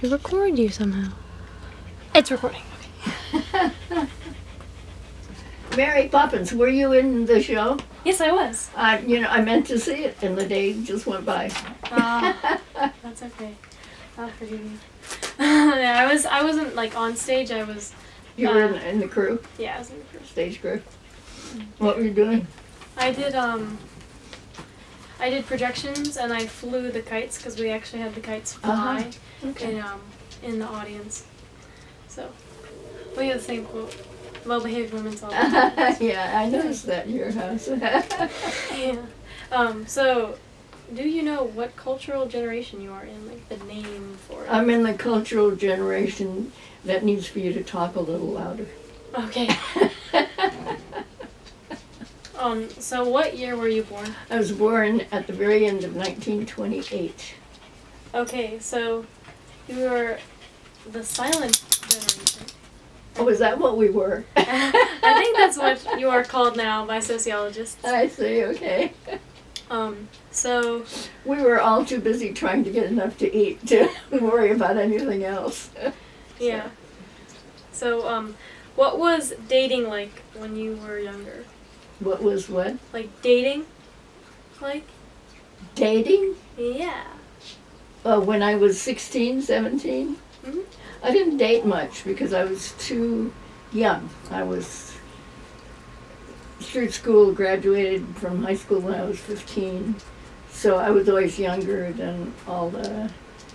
to record you somehow. It's recording. Mary Poppins, were you in the show? Yes, I was. I meant to see it, and the day just went by. That's okay. I'll forgive you. Yeah, I wasn't like on stage. I was. You were in the crew? Yeah, I was in the crew. Stage crew. What were you doing? I did projections, and I flew the kites because we actually had the kites fly Okay. in the audience. So we had the same quote: "Well-behaved women's all." Yeah, I noticed that in your house. Yeah. So, do you know what cultural generation you are in? Like the name for it. I'm in the cultural generation that needs for you to talk a little louder. Okay. So what year were you born? I was born at the very end of 1928. Okay, so you were the silent generation. Oh, is that what we were? I think that's what you are called now by sociologists. I see, okay. So We were all too busy trying to get enough to eat to worry about anything else. yeah. So what was dating like when you were younger? What was what? Like dating? Like? Dating? Yeah. When I was 16, 17, Mhm. I didn't date much because I was too young. I was through school, graduated from high school when I was 15. So I was always younger than all the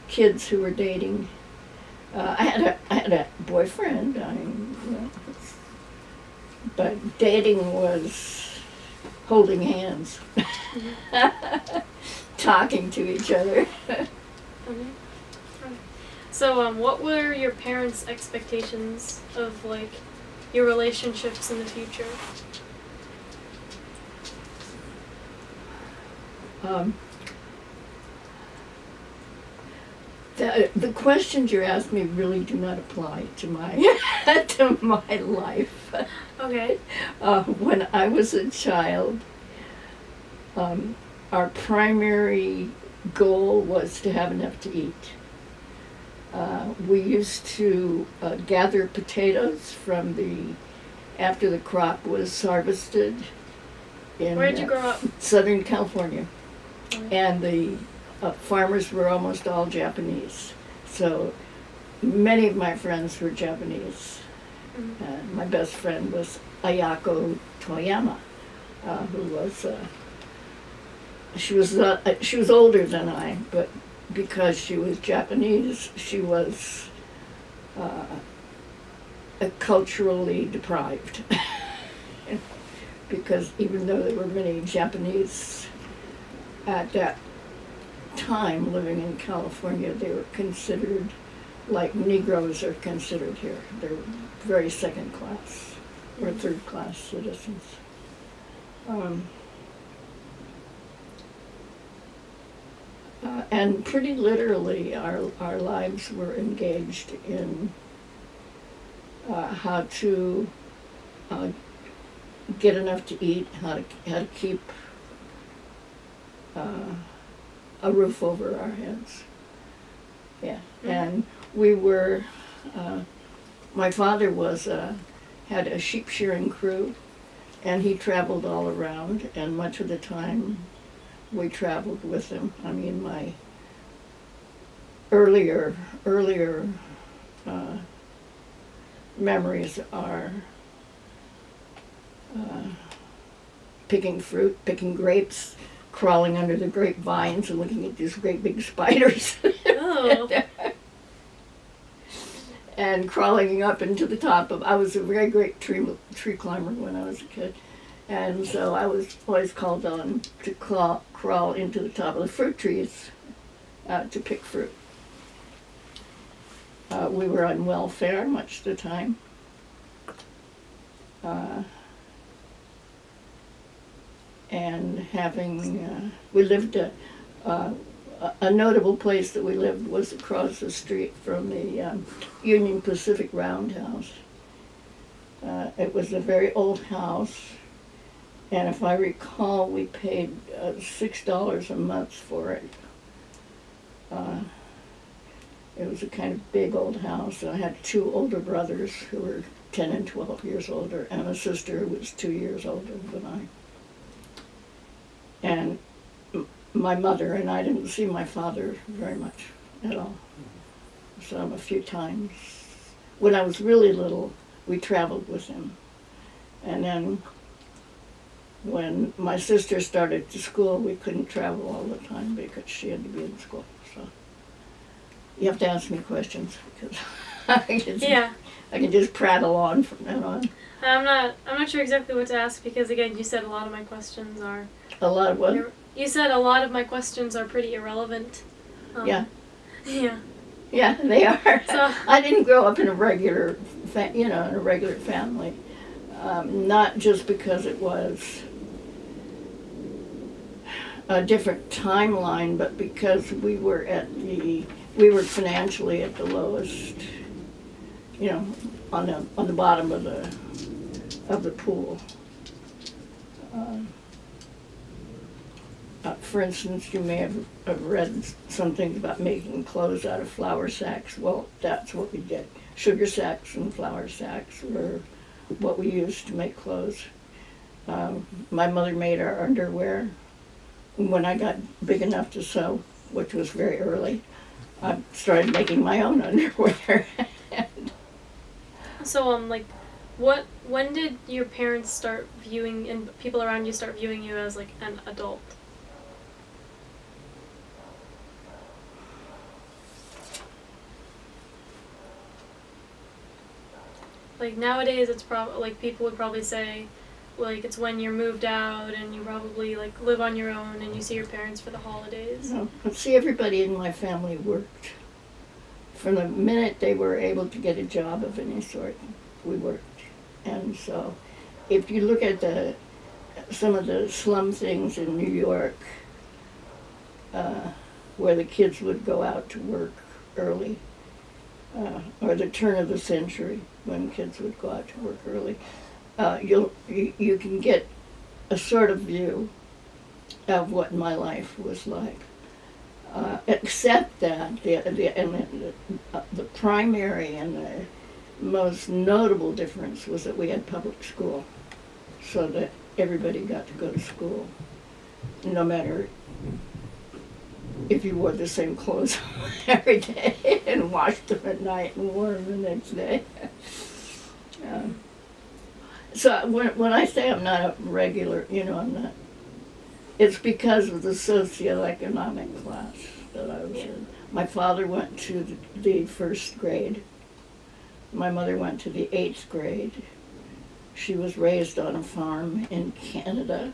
kids who were dating. I had a boyfriend, but dating was holding hands, talking to each other. Mhm. So what were your parents' expectations of like your relationships in the future? The questions you're asking me really do not apply to my to my life. Okay. When I was a child, our primary goal was to have enough to eat. We used to gather potatoes after the crop was harvested in Where'd you grow up? Southern California. Okay. And the farmers were almost all Japanese. So many of my friends were Japanese. Mhm. My best friend was Ayako Toyama, who was she was older than I, but because she was Japanese, she was culturally deprived. Because even though there were many Japanese at that time living in California, they were considered like Negroes are considered here. They're very second class or third class citizens. And pretty literally, our lives were engaged in how to get enough to eat, how to keep a roof over our heads. Yeah, and we were. My father had a sheep shearing crew, and he traveled all around, and much of the time we traveled with him. I mean, my earlier memories are picking fruit, picking grapes, crawling under the grapevines and looking at these great big spiders. Oh. And crawling up into the top of, I was a very great tree climber when I was a kid. And so I was always called on to crawl into the top of the fruit trees to pick fruit. We were on welfare much of the time. And we lived a notable place that we lived was across the street from the Union Pacific Roundhouse. It was a very old house, and if I recall, we paid $6 a month for it. It was a kind of big old house. And I had two older brothers who were 10 and 12 years older, and a sister who was 2 years older than I. And my mother and I didn't see my father very much at all. Saw him a few times. When I was really little, we traveled with him. And then when my sister started to school, we couldn't travel all the time because she had to be in school. So you have to ask me questions because Yeah. I can just prattle on from then on. I'm not sure exactly what to ask because again, you said a lot of my questions are. A lot of what? You said a lot of my questions are pretty irrelevant. Yeah. Yeah. Yeah, they are. So- I didn't grow up in a regular, in a regular family. Not just because it was a different timeline, but because we were financially at the lowest, on the bottom of the pool. For instance, you may have read some things about making clothes out of flour sacks. Well, that's what we did. Sugar sacks and flour sacks were what we used to make clothes. My mother made our underwear. When I got big enough to sew, which was very early, I started making my own underwear. So when did your parents start viewing and people around you start viewing you as like an adult? Like nowadays, it's probably like people would probably say, like it's when you're moved out and you probably like live on your own and you see your parents for the holidays. No, but see, everybody in my family worked. From the minute they were able to get a job of any sort, we worked. And so, if you look at some of the slum things in New York, where the kids would go out to work early, or the turn of the century when kids would go out to work early, you can get a sort of view of what my life was like. Except that the primary and the most notable difference was that we had public school, so that everybody got to go to school, no matter if you wore the same clothes every day and washed them at night and wore them the next day. So when I say I'm not a regular, I'm not. It's because of the socioeconomic class that I was in. My father went to the first grade. My mother went to the 8th grade. She was raised on a farm in Canada.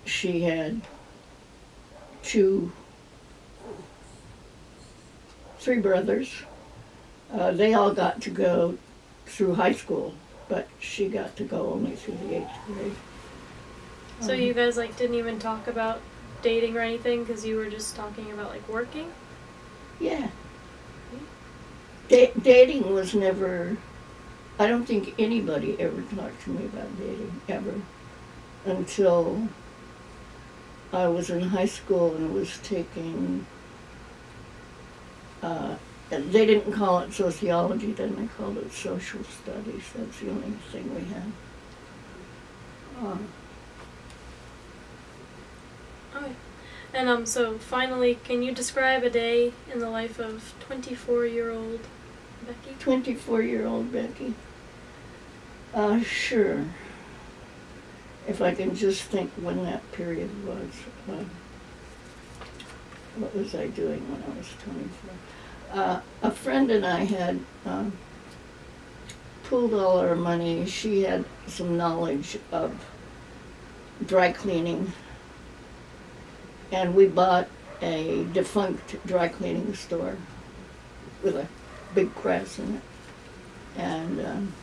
She had three brothers. They all got to go through high school, but she got to go only through the 8th grade. So you guys like didn't even talk about dating or anything because you were just talking about like working? Yeah. Dating was never, I don't think anybody ever talked to me about dating, ever, until I was in high school and was taking, they didn't call it sociology then, they called it social studies. That's the only thing we had. Okay. And so finally, can you describe a day in the life of 24-year-old Becky? 24-year-old Becky? Sure. If I can just think when that period was. What was I doing when I was 24? A friend and I had pooled all our money. She had some knowledge of dry cleaning, and we bought a defunct dry cleaning store with a big press in it. And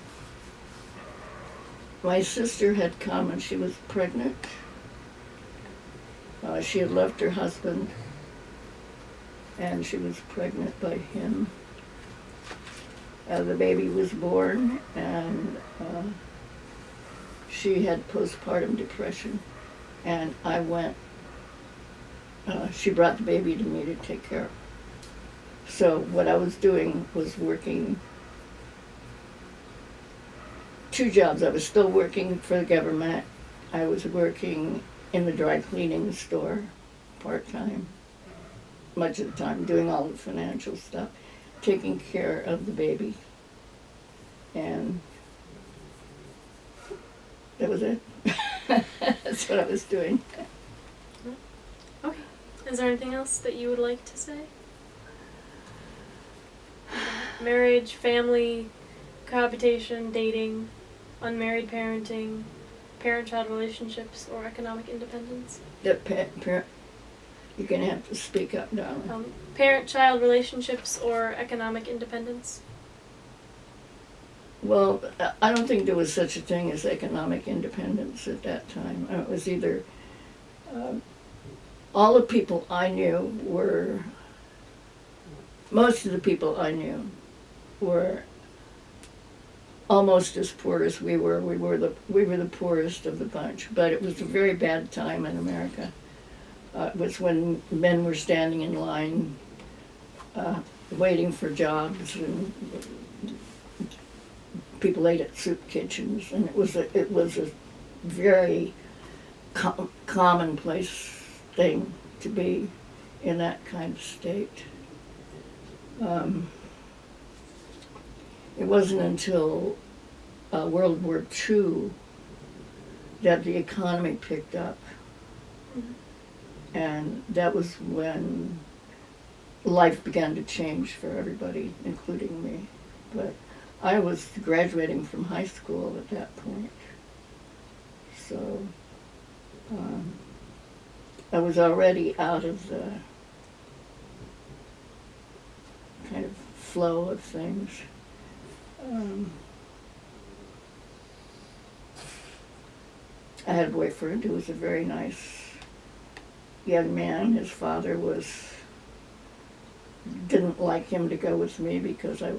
my sister had come and she was pregnant. She had left her husband and she was pregnant by him. The baby was born and she had postpartum depression, and I went she brought the baby to me to take care of. So what I was doing was working 2 jobs. I was still working for the government. I was working in the dry cleaning store part-time, much of the time, doing all the financial stuff, taking care of the baby. And that was it. That's what I was doing. Okay. Is there anything else that you would like to say? Marriage, family, cohabitation, dating, unmarried parenting, parent-child relationships, or economic independence? That parent, you're gonna have to speak up, darling. Parent-child relationships or economic independence? Well, I don't think there was such a thing as economic independence at that time. It was either all the people I knew were, most of the people I knew were almost as poor as we were. We were the poorest of the bunch, but it was a very bad time in America. It was when men were standing in line, waiting for jobs, and people ate at soup kitchens, and it was a very commonplace thing to be in that kind of state. It wasn't until World War II that the economy picked up, and that was when life began to change for everybody, including me. But I was graduating from high school at that point, so I was already out of the kind of flow of things. I had a boyfriend who was a very nice young man. His father didn't like him to go with me because I was